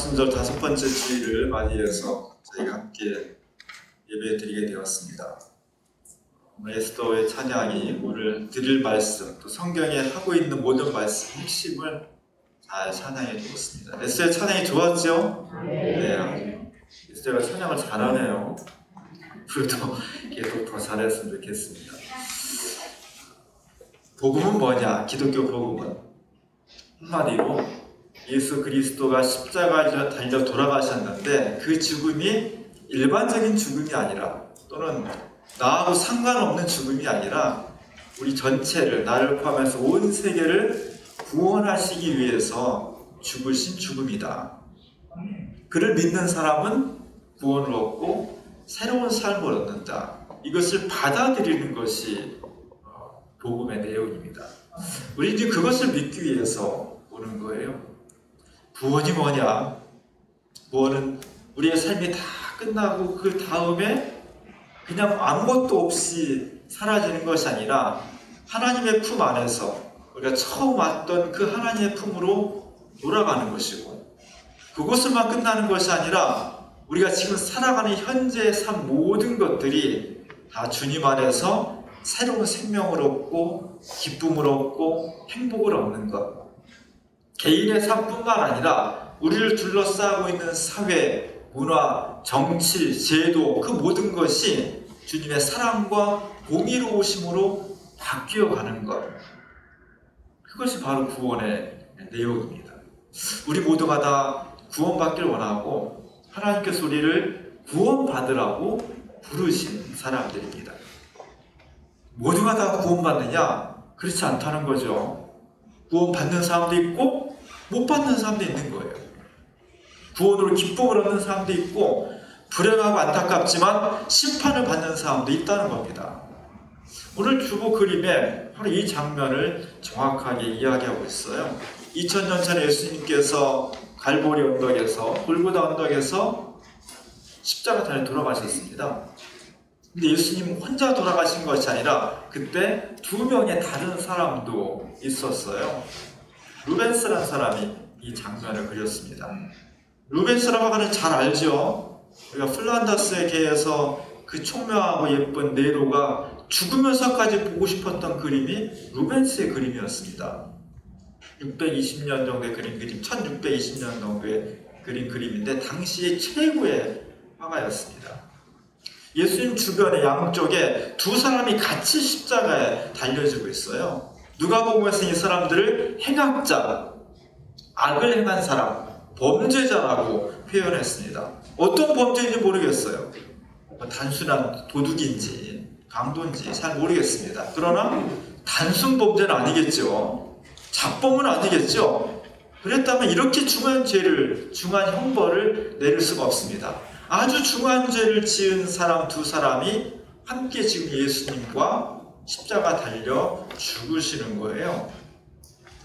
말씀절 5번째 주일을 맞이해서 저희가 함께 예배드리게 되었습니다. 에스더의 찬양이 오늘 드릴 말씀, 또 성경에 하고 있는 모든 말씀 핵심을 잘 찬양해 주었습니다. 에스더의 찬양이 좋았죠? 네, 에스더가 찬양을 잘하네요. 앞으로도 계속 더 잘했으면 좋겠습니다. 복음은 뭐냐? 기독교 복음은 한마디로 예수 그리스도가 십자가에 달려 돌아가셨는데 그 죽음이 일반적인 죽음이 아니라, 또는 나하고 상관없는 죽음이 아니라 우리 전체를, 나를 포함해서 온 세계를 구원하시기 위해서 죽으신 죽음이다. 그를 믿는 사람은 구원을 얻고 새로운 삶을 얻는다. 이것을 받아들이는 것이 복음의 내용입니다. 우리 이제 그것을 믿기 위해서 오는 거예요. 구원이 뭐냐? 구원은 우리의 삶이 다 끝나고 그 다음에 그냥 아무것도 없이 사라지는 것이 아니라 하나님의 품 안에서 우리가 처음 왔던 그 하나님의 품으로 돌아가는 것이고, 그것을만 끝나는 것이 아니라 우리가 지금 살아가는 현재의 삶 모든 것들이 다 주님 안에서 새로운 생명을 얻고 기쁨을 얻고 행복을 얻는 것. 개인의 삶뿐만 아니라 우리를 둘러싸고 있는 사회, 문화, 정치, 제도, 그 모든 것이 주님의 사랑과 공의로우심으로 바뀌어가는 것. 그것이 바로 구원의 내용입니다. 우리 모두가 다 구원받길 원하고 하나님께서 우리를 구원받으라고 부르신 사람들입니다. 모두가 다 구원받느냐? 그렇지 않다는 거죠. 구원받는 사람도 있고 못 받는 사람도 있는 거예요. 구원으로 기쁨을 얻는 사람도 있고 불행하고 안타깝지만 심판을 받는 사람도 있다는 겁니다. 오늘 주보 그림에 바로 이 장면을 정확하게 이야기하고 있어요. 2000년 전에 예수님께서 갈보리 언덕에서, 골고다 언덕에서 십자가 달려 돌아가셨습니다. 근데 예수님 혼자 돌아가신 것이 아니라 그때 2명의 다른 사람도 있었어요. 루벤스라는 사람이 이 장면을 그렸습니다. 루벤스라고 하는 잘 알죠? 우리가 플란다스의 개에서 그 총명하고 예쁜 네로가 죽으면서까지 보고 싶었던 그림이 루벤스의 그림이었습니다. 620년 정도의 그림, 1620년 정도의 그림인데 당시의 최고의 화가였습니다. 예수님 주변의 양쪽에 2 사람이 같이 십자가에 달려지고 있어요. 누가복음에서 이 사람들을 행악자, 악을 행한 사람, 범죄자라고 표현했습니다. 어떤 범죄인지 모르겠어요. 단순한 도둑인지 강도인지 잘 모르겠습니다. 그러나 단순 범죄는 아니겠죠. 잡범은 아니겠죠. 그랬다면 이렇게 중한 죄를, 중한 형벌을 내릴 수가 없습니다. 아주 중한 죄를 지은 사람 2 사람이 함께 지금 예수님과 십자가 달려 죽으시는 거예요.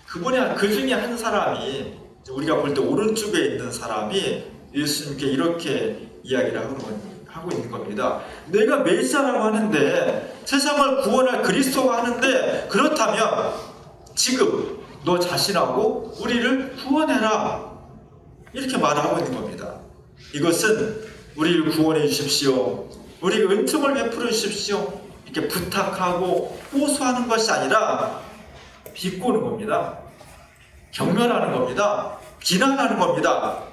그 중에 한 사람이, 우리가 볼 때 오른쪽에 있는 사람이 예수님께 이렇게 이야기를 하고 있는 겁니다. 내가 메시아라고 하는데, 세상을 구원할 그리스도가 하는데, 그렇다면 지금 너 자신하고 우리를 구원해라, 이렇게 말하고 있는 겁니다. 이것은 우리를 구원해 주십시오, 우리에게 은총을 베풀어 주십시오, 이렇게 부탁하고 호소하는 것이 아니라 비꼬는 겁니다. 경멸하는 겁니다. 비난하는 겁니다.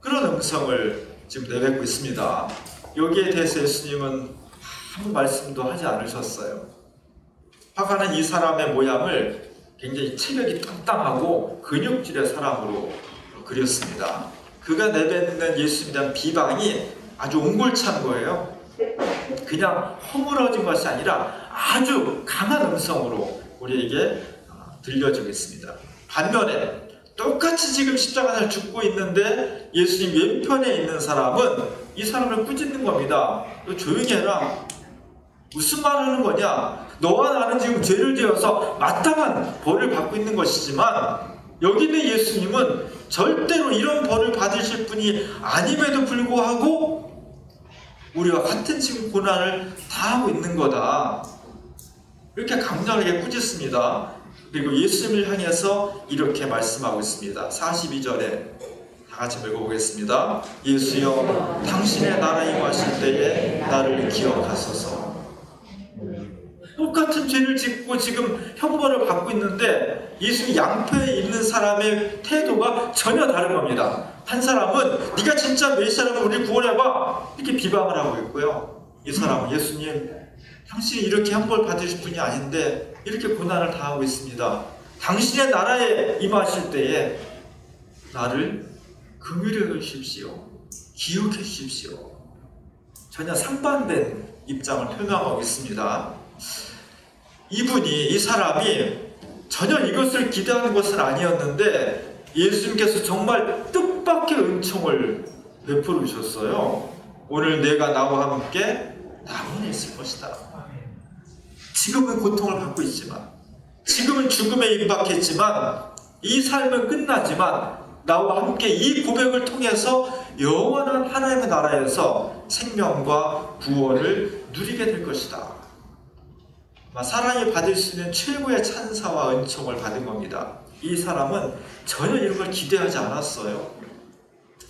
그런 음성을 지금 내뱉고 있습니다. 여기에 대해서 예수님은 아무 말씀도 하지 않으셨어요. 화가는 이 사람의 모양을 굉장히 체격이 땅땅하고 근육질의 사람으로 그렸습니다. 그가 내뱉는 예수님에 대한 비방이 아주 옹골찬 거예요. 그냥 허물어진 것이 아니라 아주 강한 음성으로 우리에게 들려주고 있습니다. 반면에 똑같이 지금 십자가를 죽고 있는데 예수님 왼편에 있는 사람은 이 사람을 꾸짖는 겁니다. 너 조용히 해라. 무슨 말 하는 거냐? 너와 나는 지금 죄를 지어서 마땅한 벌을 받고 있는 것이지만 여기 있는 예수님은 절대로 이런 벌을 받으실 분이 아님에도 불구하고 우리와 같은 지금 고난을 당하고 있는 거다. 이렇게 강렬하게 꾸짖습니다. 그리고 예수님을 향해서 이렇게 말씀하고 있습니다. 42절에 다 같이 읽어보겠습니다. 예수여, 당신의 나라 임하실 때에 나를 기억하소서. 똑같은 죄를 짓고 지금 형벌을 받고 있는데 예수 양표에 있는 사람의 태도가 전혀 다른 겁니다. 한 사람은 네가 진짜 메시아라면 우리 구원해봐 이렇게 비방을 하고 있고요. 이 사람은 예수님, 당신이 이렇게 형벌 받으실 분이 아닌데 이렇게 고난을 당하고 있습니다. 당신의 나라에 임하실 때에 나를 긍휼히 여기십시오. 기억해 주십시오. 전혀 상반된 입장을 표명하고 있습니다. 이 사람이 전혀 이것을 기대하는 것은 아니었는데 예수님께서 정말 뜻밖의 은총을 베풀어 주셨어요. 오늘 내가 나와 함께 남은 있을 것이다. 지금은 고통을 받고 있지만, 지금은 죽음에 임박했지만, 이 삶은 끝나지만 나와 함께 이 고백을 통해서 영원한 하나님의 나라에서 생명과 구원을 누리게 될 것이다. 사람이 받을 수 있는 최고의 찬사와 은총을 받은 겁니다. 이 사람은 전혀 이런 걸 기대하지 않았어요.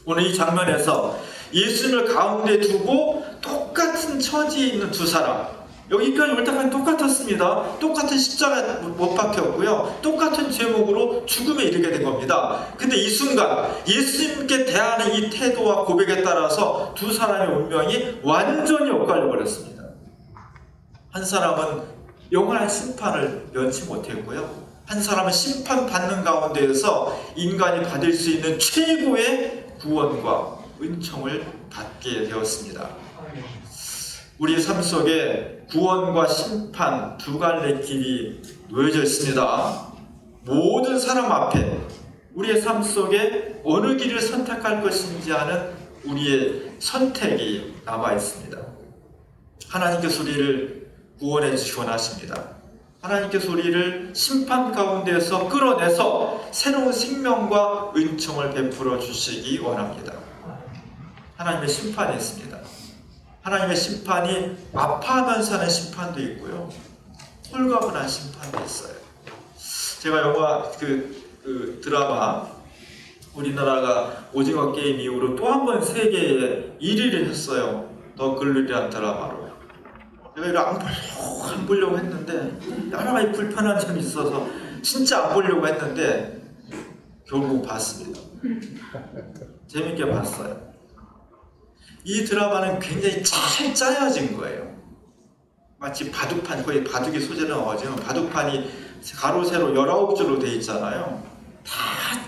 오늘 이 장면에서 예수님을 가운데 두고 똑같은 처지에 있는 두 사람, 여기까지 올 때까지 똑같았습니다. 똑같은 십자가에 못 박혔고요. 똑같은 제목으로 죽음에 이르게 된 겁니다. 근데 이 순간 예수님께 대하는 이 태도와 고백에 따라서 두 사람의 운명이 완전히 엇갈려 버렸습니다. 한 사람은 영원한 심판을 면치 못했고요. 한 사람은 심판받는 가운데에서 인간이 받을 수 있는 최고의 구원과 은총을 받게 되었습니다. 우리 삶 속에 구원과 심판 두 갈래 길이 놓여져 있습니다. 모든 사람 앞에 우리의 삶 속에 어느 길을 선택할 것인지 하는 우리의 선택이 남아 있습니다. 하나님께서 우리를 구원해 주시기 원하십니다. 하나님께서 우리를 심판 가운데서 끌어내서 새로운 생명과 은총을 베풀어 주시기 원합니다. 하나님의 심판이 있습니다. 하나님의 심판이 아파하면서 하는 심판도 있고요. 홀가분한 심판도 있어요. 제가 영화 드라마 우리나라가 오징어 게임 이후로 또 한 번 세계에 1위를 했어요. 더 글루리한 드라마로. 제가 이걸 안 보려고 했는데 여러 가지 불편한 점이 있어서 진짜 안 보려고 했는데 결국 봤습니다. 재밌게 봤어요. 이 드라마는 굉장히 잘 짜여진 거예요. 마치 바둑판, 거의 바둑이 소재로 나오지만 바둑판이 가로 세로 19줄로 되어 있잖아요. 다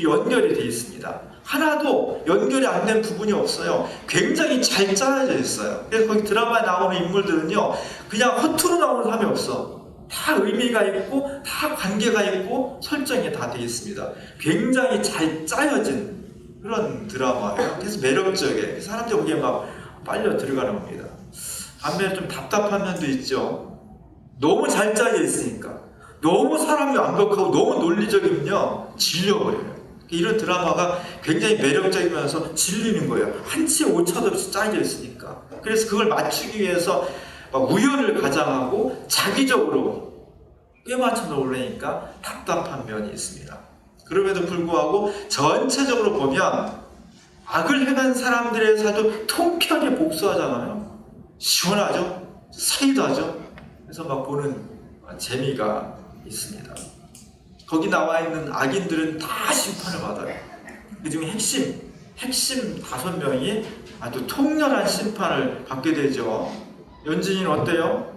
연결이 되어 있습니다. 하나도 연결이 안 된 부분이 없어요. 굉장히 잘 짜여져 있어요. 그래서 거기 드라마에 나오는 인물들은요, 그냥 허투루 나오는 사람이 없어. 다 의미가 있고, 다 관계가 있고, 설정이 다 되어 있습니다. 굉장히 잘 짜여진 그런 드라마예요. 그래서 매력적이에요. 사람들이 거기에 막 빨려 들어가는 겁니다. 반면에 좀 답답한 면도 있죠. 너무 잘 짜여 있으니까. 너무 사람이 완벽하고 너무 논리적이면요, 질려버려요. 이런 드라마가 굉장히 매력적이면서 질리는 거예요. 한치의 오차도 없이 짜여져 있으니까. 그래서 그걸 맞추기 위해서 막 우열을 가장하고 자기적으로 꿰맞춰 놓으려니까 답답한 면이 있습니다. 그럼에도 불구하고 전체적으로 보면 악을 행한 사람들의 사도 통쾌하게 복수하잖아요. 시원하죠? 사이다죠? 그래서 막 보는 재미가 있습니다. 거기 나와 있는 악인들은 다 심판을 받아요. 그 중에 핵심 5명이 아주 통렬한 심판을 받게 되죠. 연진이는 어때요?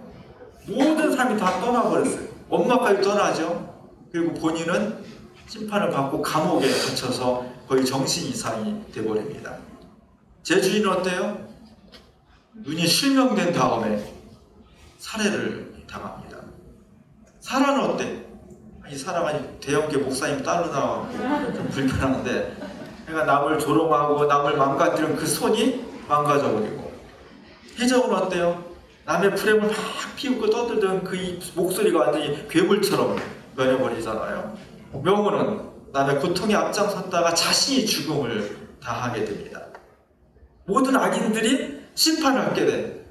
모든 사람이 다 떠나버렸어요. 엄마까지 떠나죠. 그리고 본인은 심판을 받고 감옥에 갇혀서 거의 정신 이상이 되어버립니다. 제주인은 어때요? 눈이 실명된 다음에 살해를 당합니다. 사라는 어때? 이 사람은 대형교 목사님 따로 나오고 좀 불편한데, 그러니까 남을 조롱하고 남을 망가뜨리는 그 손이 망가져버리고, 해적은 어때요? 남의 프레임을 막 피우고 떠들던 그 목소리가 완전히 괴물처럼 변해버리잖아요. 명호는 남의 고통에 앞장섰다가 자신이 죽음을 당하게 됩니다. 모든 악인들이 심판을 받게 돼.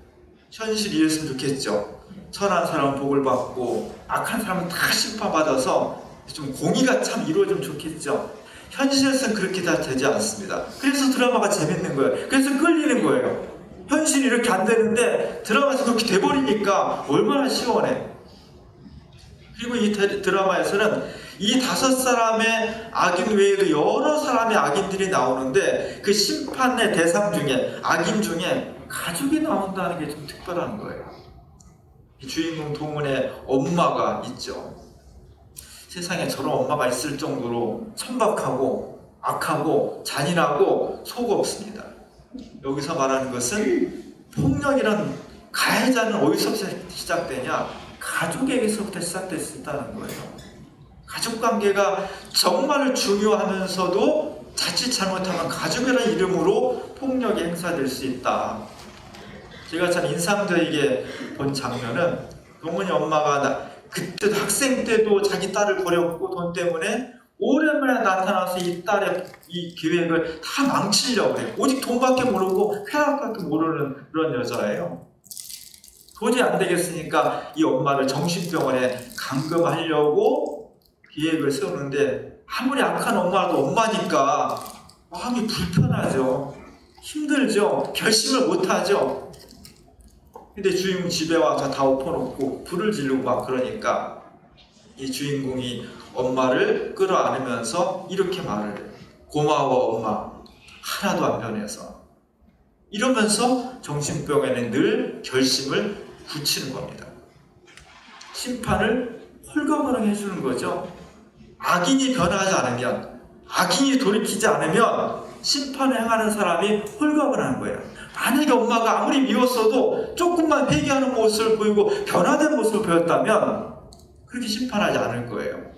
현실이 이랬으면 좋겠죠. 선한 사람은 복을 받고 악한 사람은 다 심판받아서 좀 공의가 참 이루어지면 좋겠죠. 현실에서는 그렇게 다 되지 않습니다. 그래서 드라마가 재밌는 거예요. 그래서 끌리는 거예요. 현실이 이렇게 안 되는데 드라마에서 그렇게 돼버리니까 얼마나 시원해. 그리고 이 드라마에서는 이 5사람의 악인 외에도 여러 사람의 악인들이 나오는데 그 심판의 대상 중에, 악인 중에 가족이 나온다는 게 좀 특별한 거예요. 이 주인공 동은의 엄마가 있죠. 세상에 저런 엄마가 있을 정도로 천박하고 악하고 잔인하고 속 없습니다. 여기서 말하는 것은 폭력이란 가해자는 어디서 시작되냐? 가족에게서부터 시작됐다는 거예요. 가족관계가 정말 중요하면서도 자칫 잘못하면 가족이라는 이름으로 폭력이 행사될 수 있다. 제가 참 인상적이게 본 장면은 동은이 엄마가 그때 학생 때도 자기 딸을 버렸고 돈 때문에 오랜만에 나타나서 이 딸의 이 계획을 다 망치려고 해요. 오직 돈밖에 모르고 쾌락밖에 모르는 그런 여자예요. 도저히 안 되겠으니까 이 엄마를 정신병원에 감금하려고 계획을 세우는데 아무리 악한 엄마도 엄마니까 마음이 불편하죠. 힘들죠. 결심을 못하죠. 근데 주인공 집에 와서 다 엎어놓고 불을 지르고 막 그러니까 이 주인공이 엄마를 끌어안으면서 이렇게 말을 해요. 고마워 엄마. 하나도 안 변해서. 이러면서 정신병원에 늘 결심을 굳히는 겁니다. 심판을 홀가분하게 해주는 거죠. 악인이 변하지 않으면, 악인이 돌이키지 않으면 심판을 행하는 사람이 홀가분한 거예요. 만약에 엄마가 아무리 미웠어도 조금만 회개하는 모습을 보이고 변화된 모습을 보였다면 그렇게 심판하지 않을 거예요.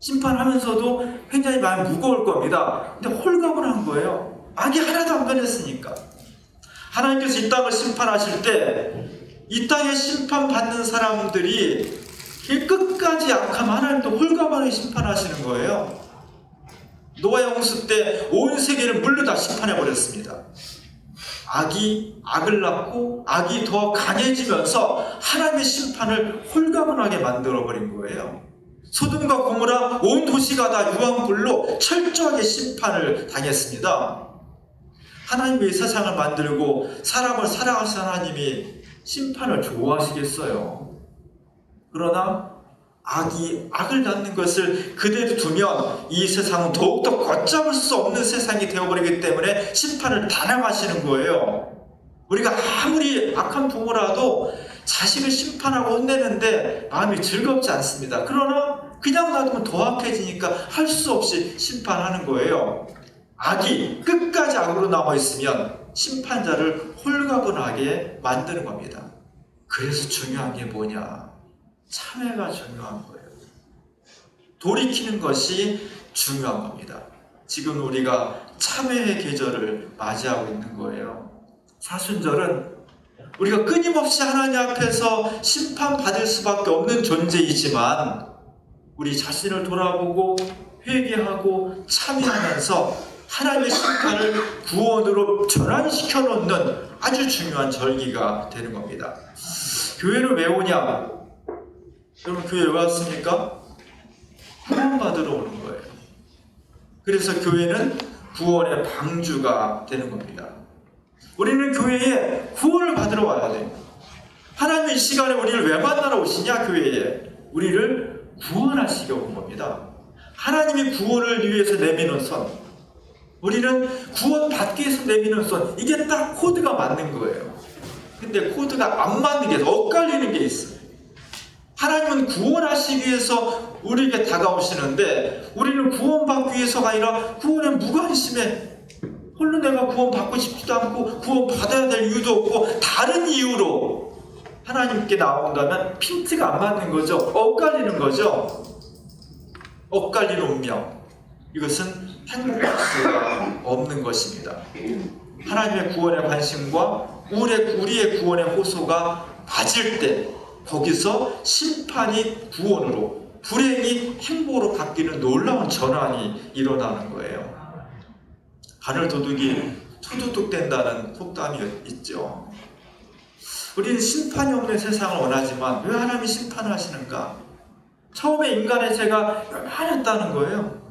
심판하면서도 굉장히 마음이 무거울 겁니다. 근데 홀가분한 거예요. 악이 하나도 안 변했으니까. 하나님께서 이 땅을 심판하실 때 이 땅에 심판받는 사람들이 끝까지 악하면 하나님도 홀가분하게 심판하시는 거예요. 노아의 홍수 때 온 세계를 물로 다 심판해버렸습니다. 악이 악을 낳고 악이 더 강해지면서 하나님의 심판을 홀가분하게 만들어버린 거예요. 소돔과 고모라 온 도시가 다 유황불로 철저하게 심판을 당했습니다. 하나님이 이 세상을 만들고 사람을 사랑하신 하나님이 심판을 좋아하시겠어요? 그러나 악이 악을 낳는 것을 그대로 두면 이 세상은 더욱더 걷잡을 수 없는 세상이 되어버리기 때문에 심판을 단행하시는 거예요. 우리가 아무리 악한 부모라도 자식을 심판하고 혼내는데 마음이 즐겁지 않습니다. 그러나 그냥 놔두면 더 악해지니까 할 수 없이 심판하는 거예요. 악이 끝까지 악으로 남아있으면 심판자를 홀가분하게 만드는 겁니다. 그래서 중요한 게 뭐냐? 참회가 중요한 거예요. 돌이키는 것이 중요한 겁니다. 지금 우리가 참회의 계절을 맞이하고 있는 거예요. 사순절은 우리가 끊임없이 하나님 앞에서 심판받을 수밖에 없는 존재이지만 우리 자신을 돌아보고 회개하고 참회하면서 하나님의 심판을 구원으로 전환시켜 놓는 아주 중요한 절기가 되는 겁니다. 교회를 왜 오냐? 여러분 교회 왜 왔습니까? 구원 받으러 오는 거예요. 그래서 교회는 구원의 방주가 되는 겁니다. 우리는 교회에 구원을 받으러 와야 돼요. 하나님이 이 시간에 우리를 왜 만나러 오시냐? 교회에 우리를 구원하시려 온 겁니다. 하나님이 구원을 위해서 내미는 손, 우리는 구원받기 위해서 내미는 손, 이게 딱 코드가 맞는 거예요. 근데 코드가 안 맞는 게 엇갈리는 게 있어요. 하나님은 구원하시기 위해서 우리에게 다가오시는데 우리는 구원받기 위해서가 아니라 구원에 무관심해 홀로 내가 구원받고 싶지도 않고 구원받아야 될 이유도 없고 다른 이유로 하나님께 나온다면 핀트가 안 맞는 거죠. 엇갈리는 거죠. 엇갈리는 운명. 이것은 행복할 수가 없는 것입니다. 하나님의 구원의 관심과 우리의 구원의 호소가 맞을 때 거기서 심판이 구원으로, 불행이 행복으로 바뀌는 놀라운 전환이 일어나는 거예요. 바늘 도둑이 투두둑 된다는 속담이 있죠. 우리는 심판이 없는 세상을 원하지만 왜 하나님이 심판을 하시는가? 처음에 인간의 죄가 요만했다는 거예요.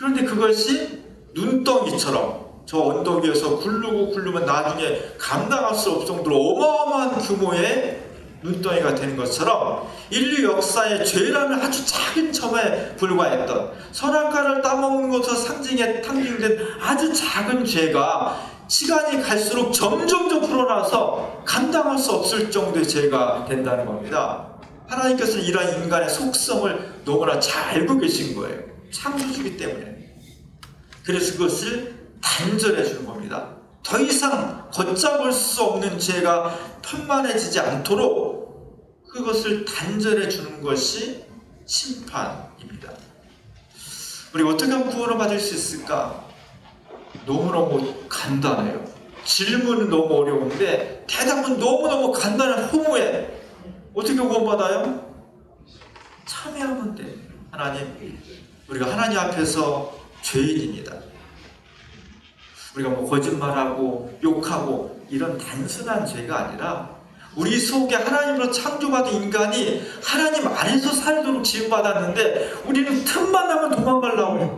그런데 그것이 눈덩이처럼 저 언덕 위에서 굴르면 나중에 감당할 수 없을 정도로 어마어마한 규모의 눈덩이가 되는 것처럼 인류 역사의 죄라는 아주 작은 점에 불과했던 선악과를 따먹는 것으로 상징된 아주 작은 죄가 시간이 갈수록 점점 불어나서 감당할 수 없을 정도의 죄가 된다는 겁니다. 하나님께서는 이러한 인간의 속성을 너무나 잘 알고 계신 거예요. 창조주기 때문에. 그래서 그것을 단절해 주는 겁니다. 더 이상 걷잡을 수 없는 죄가 편만해지지 않도록 그것을 단절해 주는 것이 심판입니다. 우리 어떻게 하면 구원을 받을 수 있을까? 너무너무 간단해요. 질문은 너무 어려운데 대답은 너무너무 간단한 허무해. 어떻게 구원받아요? 참여하면 돼. 하나님, 우리가 하나님 앞에서 죄인입니다. 우리가 거짓말하고 욕하고 이런 단순한 죄가 아니라 우리 속에 하나님으로 창조받은 인간이 하나님 안에서 살도록 지음받았는데 우리는 틈만 나면 도망가려고 해.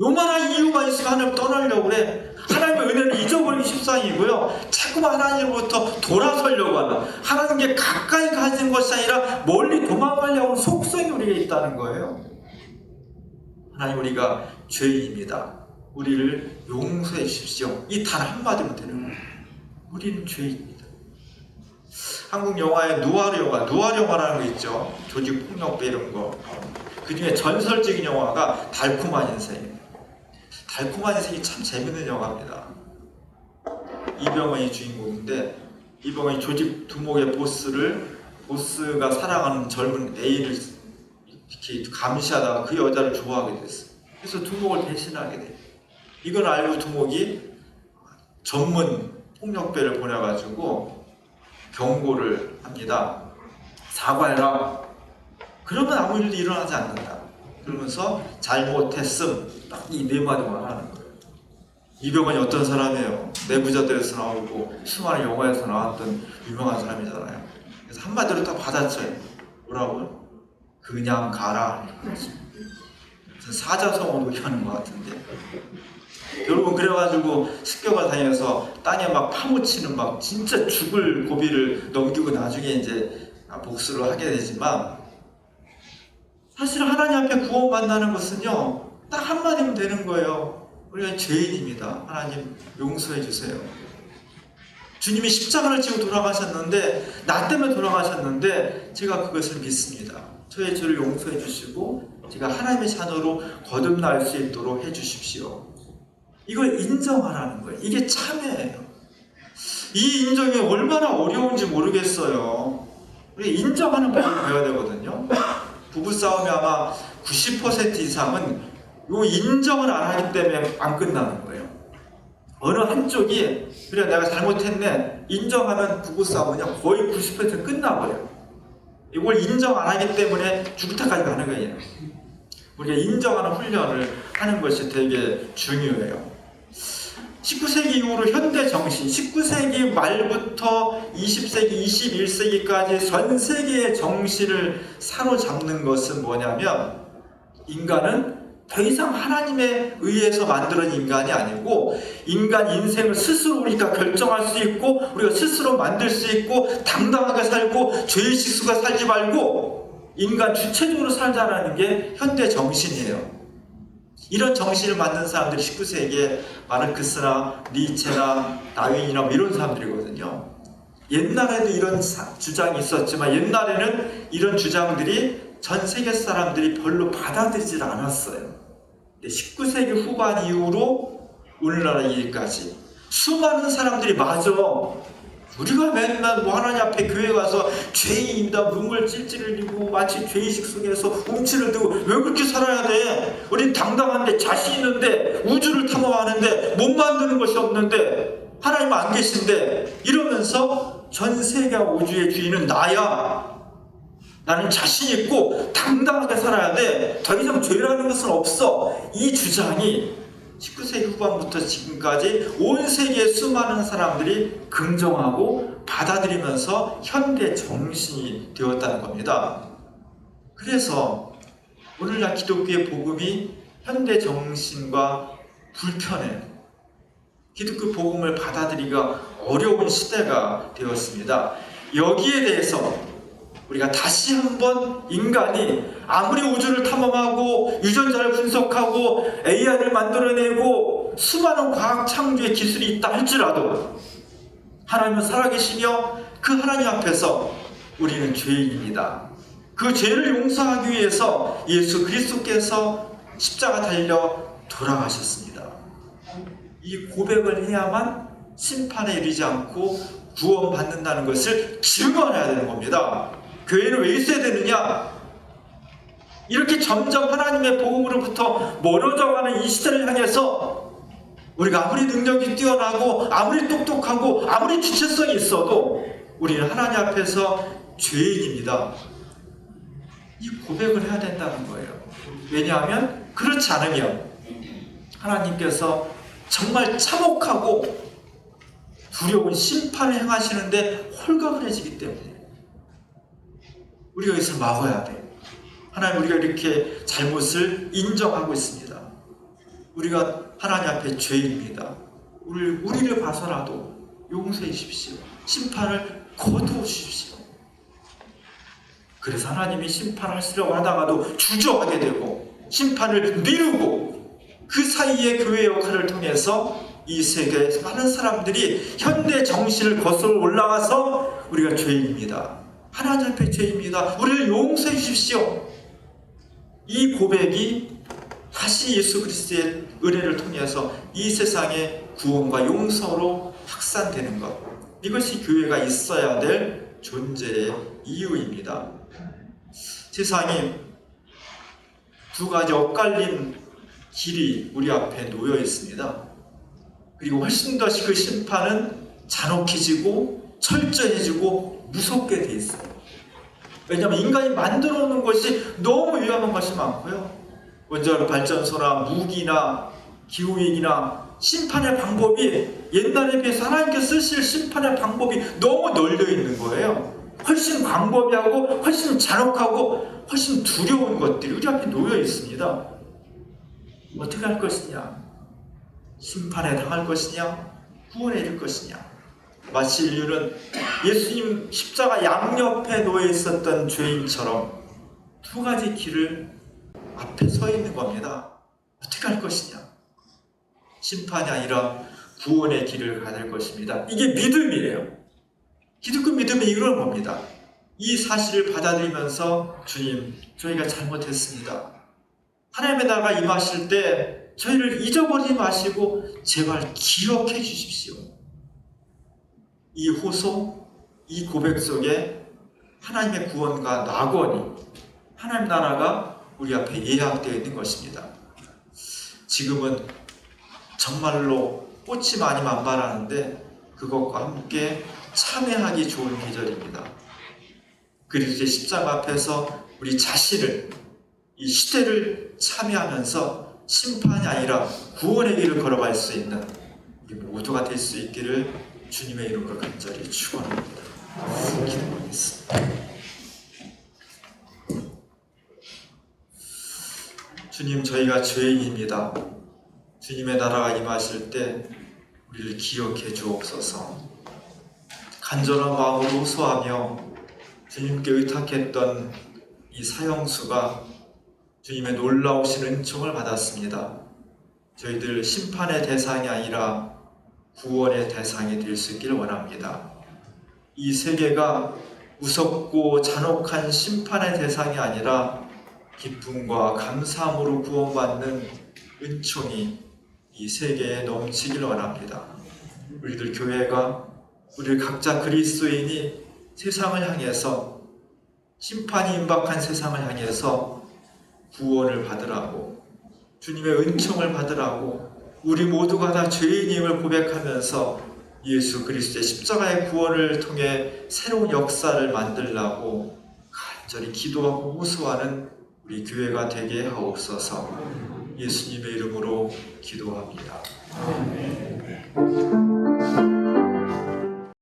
요만한 이유가 있으면 하나님 떠나려고 그래. 하나님의 은혜를 잊어버리기 십상이고요. 자꾸만 하나님으로부터 돌아서려고 하는, 하나님께 가까이 가는 것이 아니라 멀리 도망가려고 하는 속성이 우리에게 있다는 거예요. 하나님, 우리가 죄인입니다. 우리를 용서해 주십시오. 이 단 한마디면 되는 거예요. 우리는 죄인입니다. 한국 영화에 누아르 영화라는 거 있죠. 조직 폭력배 이런 거. 그 중에 전설적인 영화가 달콤한 인생이에요. 달콤한 인생이 참 재밌는 영화입니다. 이병헌이 주인공인데, 이병헌이 조직 두목의 보스가 사랑하는 젊은 A를 이렇게 감시하다가 그 여자를 좋아하게 됐어요. 그래서 두목을 대신하게 돼요. 이걸 알고 두목이 전문 폭력배를 보내가지고 경고를 합니다. 사과해라. 그러면 아무 일도 일어나지 않는다. 그러면서 잘못했음, 딱 이 네 마디만 하는 거예요. 이병헌이 어떤 사람이에요? 내부자들에서 나오고 수많은 영화에서 나왔던 유명한 사람이잖아요. 그래서 한마디로 딱 받아쳐요. 뭐라고요? 그냥 가라. 사자성어로 얘기하는 것 같은데. 결국은 그래가지고 습격을 다니면서 땅에 막 파묻히는 막 진짜 죽을 고비를 넘기고 나중에 이제 복수를 하게 되지만, 사실 하나님 앞에 구원받는다는 것은요, 딱 한마디면 되는 거예요. 우리가 죄인입니다. 하나님 용서해 주세요. 주님이 십자가를 지고 돌아가셨는데, 나 때문에 돌아가셨는데 제가 그것을 믿습니다. 저의 죄를 용서해 주시고 제가 하나님의 자녀로 거듭날 수 있도록 해 주십시오. 이걸 인정하라는 거예요. 이게 참회예요. 이 인정이 얼마나 어려운지 모르겠어요. 우리 인정하는 법을 배워야 되거든요. 부부싸움이 아마 90% 이상은 이 인정을 안 하기 때문에 안 끝나는 거예요. 어느 한쪽이 그래 내가 잘못했네 인정하면 부부싸움은 거의 90% 끝나버려요. 이걸 인정 안 하기 때문에 죽을 때까지 가는 거예요. 우리가 인정하는 훈련을 하는 것이 되게 중요해요. 19세기 이후로 현대 정신, 19세기 말부터 20세기, 21세기까지 전 세계의 정신을 사로잡는 것은 뭐냐면, 인간은 더 이상 하나님에 의해서 만드는 인간이 아니고 인간 인생을 스스로 우리가 결정할 수 있고 우리가 스스로 만들 수 있고 당당하게 살고 죄의식 속에 살지 말고 인간 주체적으로 살자라는 게 현대 정신이에요. 이런 정신을 만든 사람들이 19세기에 마르크스나 니체나 다윈이나 이런 사람들이거든요. 옛날에도 이런 주장이 있었지만 옛날에는 이런 주장들이 전 세계 사람들이 별로 받아들이질 않았어요. 19세기 후반 이후로 오늘날 일까지 수많은 사람들이 맞아. 우리가 맨날 하나님 앞에 교회 가서 죄인입니다. 눈물 찔찔 흘리고 마치 죄의식 속에서 움츠를 두고 왜 그렇게 살아야 돼? 우린 당당한데 자신 있는데 우주를 탐험하는데 못 만드는 것이 없는데 하나님 안 계신데 이러면서 전 세계와 우주의 주인은 나야. 나는 자신 있고 당당하게 살아야 돼. 더 이상 죄라는 것은 없어. 이 주장이 19세기 후반부터 지금까지 온 세계의 수많은 사람들이 긍정하고 받아들이면서 현대 정신이 되었다는 겁니다. 그래서 오늘날 기독교의 복음이 현대 정신과 불편해 기독교 복음을 받아들이기가 어려운 시대가 되었습니다. 여기에 대해서 우리가 다시 한번 인간이 아무리 우주를 탐험하고 유전자를 분석하고 AI를 만들어내고 수많은 과학 창조의 기술이 있다 할지라도 하나님은 살아계시며 그 하나님 앞에서 우리는 죄인입니다. 그 죄를 용서하기 위해서 예수 그리스도께서 십자가 달려 돌아가셨습니다. 이 고백을 해야만 심판에 이르지 않고 구원받는다는 것을 증언해야 되는 겁니다. 교회는 왜 있어야 되느냐? 이렇게 점점 하나님의 복음으로부터 멀어져가는 이 시대를 향해서 우리가 아무리 능력이 뛰어나고 아무리 똑똑하고 아무리 주체성이 있어도 우리는 하나님 앞에서 죄인입니다. 이 고백을 해야 된다는 거예요. 왜냐하면 그렇지 않으면 하나님께서 정말 참혹하고 두려운 심판을 행하시는데 홀가분해지기 때문에 우리가 여기서 막아야 돼요. 하나님, 우리가 이렇게 잘못을 인정하고 있습니다. 우리가 하나님 앞에 죄인입니다. 우리를 봐서라도 용서해 주십시오. 심판을 거두어 주십시오. 그래서 하나님이 심판하시려고 하다가도 주저하게 되고 심판을 미루고 그 사이에 교회의 역할을 통해서 이 세계의 많은 사람들이 현대 정신을 거슬러 올라와서 우리가 죄인입니다. 하나님 앞에 죄인입니다. 우리를 용서해 주십시오. 이 고백이 다시 예수 그리스도의 은혜를 통해서 이 세상의 구원과 용서로 확산되는 것, 이것이 교회가 있어야 될 존재의 이유입니다. 세상이 두 가지 엇갈린 길이 우리 앞에 놓여 있습니다. 그리고 훨씬 더 그 심판은 잔혹해지고 철저해지고 무섭게 돼 있어요. 왜냐하면 인간이 만들어 놓은 것이 너무 위험한 것이 많고요. 원자력 발전소나 무기나 기후위기나 심판의 방법이 옛날에 비해서 하나님께서 쓰실 심판의 방법이 너무 널려 있는 거예요. 훨씬 광범위하고 훨씬 잔혹하고 훨씬 두려운 것들이 우리 앞에 놓여 있습니다. 어떻게 할 것이냐? 심판에 당할 것이냐? 구원에 이를 것이냐? 마치 인류는 예수님 십자가 양옆에 놓여 있었던 죄인처럼 두 가지 길을 앞에 서 있는 겁니다. 어떻게 할 것이냐? 심판이 아니라 구원의 길을 가야 될 것입니다. 이게 믿음이에요. 기독교 믿음이 이런 겁니다. 이 사실을 받아들이면서 주님, 저희가 잘못했습니다. 하나님의 나라가 임하실 때 저희를 잊어버리지 마시고 제발 기억해 주십시오. 이 호소, 이 고백 속에 하나님의 구원과 낙원이, 하나님 나라가 우리 앞에 예약되어 있는 것입니다. 지금은 정말로 꽃이 많이 만발하는데 그것과 함께 참회하기 좋은 계절입니다. 그리스도의 십자가 앞에서 우리 자신을, 이 시대를 참회하면서 심판이 아니라 구원의 길을 걸어갈 수 있는 우리 모두가 될 수 있기를 주님의 이름으로 간절히 축원합니다. 기도하겠습니다. 주님, 저희가 죄인입니다. 주님의 나라가 임하실 때 우리를 기억해 주옵소서. 간절한 마음으로 호소하며 주님께 의탁했던 이 사형수가 주님의 놀라우신 은총을 받았습니다. 저희들 심판의 대상이 아니라 구원의 대상이 될 수 있기를 원합니다. 이 세계가 무섭고 잔혹한 심판의 대상이 아니라 기쁨과 감사함으로 구원받는 은총이 이 세계에 넘치기를 원합니다. 우리들 교회가, 우리 각자 그리스도인이 세상을 향해서, 심판이 임박한 세상을 향해서 구원을 받으라고, 주님의 은총을 받으라고, 우리 모두가 다 죄인임을 고백하면서 예수 그리스도의 십자가의 구원을 통해 새로운 역사를 만들라고 간절히 기도하고 호소하는 우리 교회가 되게 하옵소서. 예수님의 이름으로 기도합니다. 아멘.